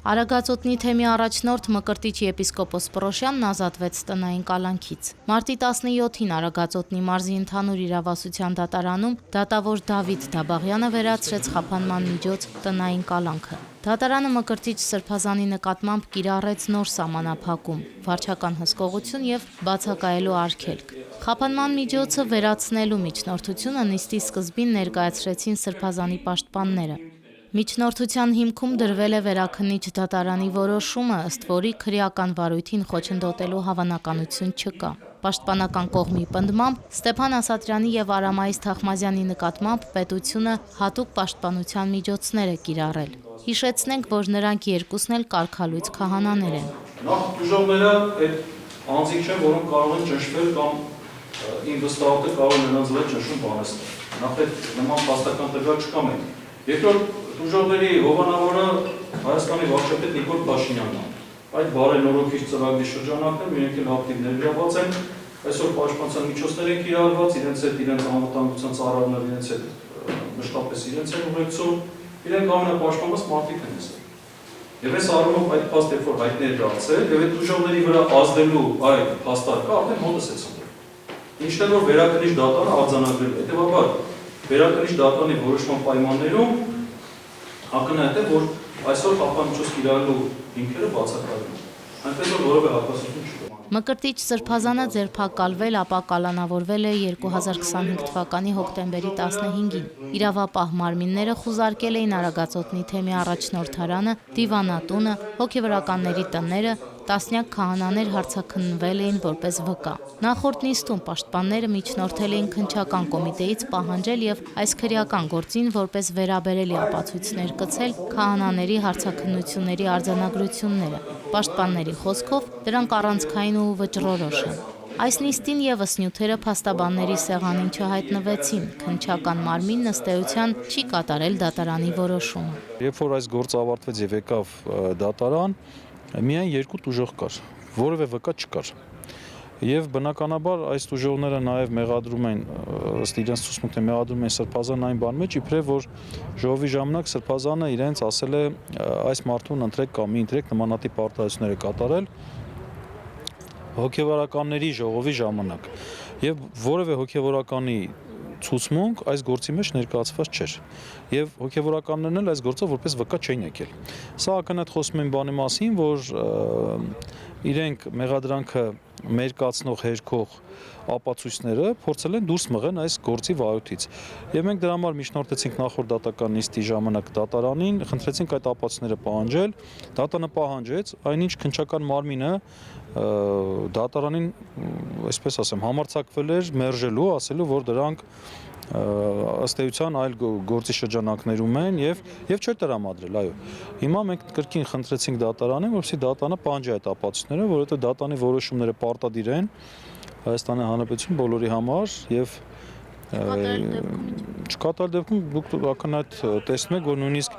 Արագածոտնի թեմի առաջնորդ Մկրտիչ եպիսկոպոս Պռոշյանն ազատվեց տնային կալանքից։ Մարտի 17-ին Արագածոտնի մարզի ընդհանուր իրավասության դատարանում դատավոր Դավիթ Դաբաղյանը վերացրեց խափանման միջոց տնային կալանքը։ Դատարանը Մկրտիչ սրբազանի նկատմամբ կիրառեց նոր սահմանափակում, վարչական հսկողություն եւ բացակայելու արգելք։ Խափանման միջոցը վերացնելու միջնորդությունը նիստի սկզբին ներկայացրեցին սրբազանի պաշտպանները։ Միջնորդության հիմքում դրվել է վերաքննիչ դատարանի որոշումը, ըստ որի քրեական վարույթին խոչընդոտելու հավանականություն չկա։ Պաշտպանական կողմի պնդմամբ Ստեփան Ասատրյանի եւ Արամայիս Թախմազյանի նկատմամբ պետությունը հատուկ պաշտպանության միջոցներ է կիրառել։ Հիշեցնենք, որ նրանք երկուսն էլ կարգալույց քահանաներ են։ Նախ դժողները այդ անձինք չեն, որոնք կարող են ճնշվել կամ ին վստահոտը կարող են նրանց վրա ճնշում բանեցնել։ Նախ այդ նման փաստական տվյալ չկա մեկ։ Երկրորդ դժողների հովանավորը Հայաստանի վարչապետ Նիկոլ Փաշինյանն է։ Այդ բարենորոգիչ ծրագրի շրջանակներում իրենք էլ ակտիվ ներգրավված են, այսօր պաշտպանության միջոցներ են կիրառված, իրենց հետ իրենց անվտանգության ծառայողները իրենց հետ մշտապես իրենց են ուղեկցում, իրենք ամենապաշտպանված մարդիկ են այսօր։ Եվ այս առումով այդ փաստ երբ որ հայտնի է դարձել, եւ այդ դժողների վրա ազդելու այդ փաստարկը արդեն մոտս է ցնցել։ Ինչն է որ վերաքննիչ դատարանը արձանագրել է, հետեւաբար վերաքննիչ դատարանի որոշման պայմաններում ակնհայտ է, որ այսօր խափանմիջոց կիրառելու հիմքերը բացակայում են, այնպես որ որևէ հակասություն չկա։ Մկրտիչ սրբազանը ձերբակալվել, ապա կալանավորվել է 2025 թվականի հոկտեմբերի 15-ին։ Իրավապահ մարմինները խուզարկել էին Արագածոտնի թեմի առաջնորդարանը, դիվանատունը, հոգևորականների տները, տասնյակ քահանաներ հարցաքննվել էին որպես վկա։ Նախորդ նիստում պաշտպանները միջնորդել էին քննչական կոմիտեից պահանջել եւ այս քրեական գործին որպես վերաբերելի ապացույցներ կցել քահանաների հարցաքննությունների արձանագրությունները։ Պաշտպանների խոսքով դրանք առանցքային ու վճռորոշ են։ Այս նիստին եւս նյութերը փաստաբանների սեղանին չհայտնվեցին, քննչական մարմինն ըստ էության չի կատարել դատարանի որոշումը։ Երբ որ այս գործը ավարտվեց եւ եկավ դատարան, միայն երկու տուժող կար, որևէ վկա չկար։ Եվ բնականաբար այս տուժողները նաև մեղադրում են, ըստ իրենց ցուցմունքն մեղադրում են սրբազան այն բան մեջ, իբրև որ ժողովի ժամանակ սրբազանը իրենց ասել է այս մարդուն ընտրեք կամ մի ընտրեք, նմանատիպ արտահայտություններ է կատարել հոգևորականների ժողովի ժամանակ։ Եվ որևէ հոգևորականի ցուցմունք այս գործի մեջ ներկայացված չէր։ Եվ հոգևորականներն էլ այս գործով որպես վկա չէին եկել։ Սա ակնհայտ խոսում են բանի մասին, որ իրենք մեղադրանքը մերկացնող հերքող ապացույցները փորձել են դուրս մղեն այս գործի վարույթից։ Եվ մենք դրա համար միջնորդեցինք նախորդ դատական նիստի ժամանակ դատարանին, խնդրեցինք այդ ապացույցները պահանջել, դատարանը պահանջեց, այնինչ քննչական մարմինը դատարանին, այսպես ասեմ, համարձակվել էր մերժելու, ասելու, որ դրանք ըստ էության այլ գործի շրջանակներում են եւ չէր տրամադրել, այո։ Հիմա մենք կրկին խնդրեցինք դատարանին, որպեսզի դատարանը պահանջի այդ ապացույցները, որովհետեւ դատարանի որոշումները պարտադիր են Հայաստանի Հանրապետություն բոլորի համար եւ չկատարել դեպքում դուք ակնհայտ տեսնում եք, որ նույնիսկ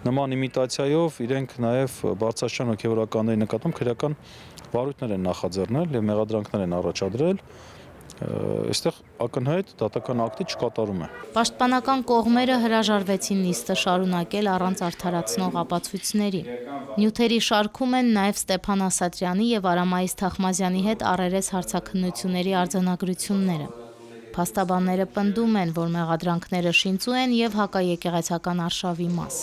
նման իմիտացիայով իրենք նաեւ բարձրաստիճան հոգևորականների նկատմամբ քրեական վարույթներ են նախաձեռնել եւ մեղադրանքներ են առաջադրել։ Այստեղ ակնհայտ դատական ակտի չկատարում է։ Պաշտպանական կողմերը հրաժարվեցին նիստը շարունակել առանց արդարացնող ապացույցների։ Նյութերի շարքում են նաև Ստեփան Ասատրյանի եւ Արամայիս Թախմազյանի հետ առերես հարցաքննությունների արձանագրությունները։ Փաստաբանները պնդում են, որ մեղադրանքները շինծու են եւ հակաեկեղեցական արշավի մաս։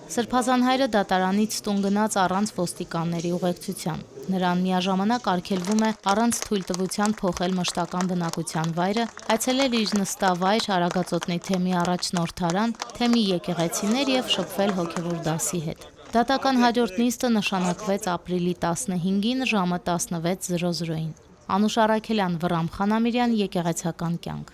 Սրբազան հայրը դատարանից տուն գնաց առանց ոստիկանների ուղեկցության։ Նրան միաժամանակ արգելվում է առանց թույլտվության փոխել մշտական բնակության վայրը, այցելել իր նստավայր Արագածոտնի թեմի առաջնորդարան, թեմի եկեղեցիներ եւ շփվել հոգեվոր դասի հետ։ Դատական հաջորդ նիստը նշանակվեց ապրիլի 15-ին ժամը 16:00-ին։ Անուշ Արաքելյան, Վռամ Խանամիրյան, Եկեղեցական կյանք։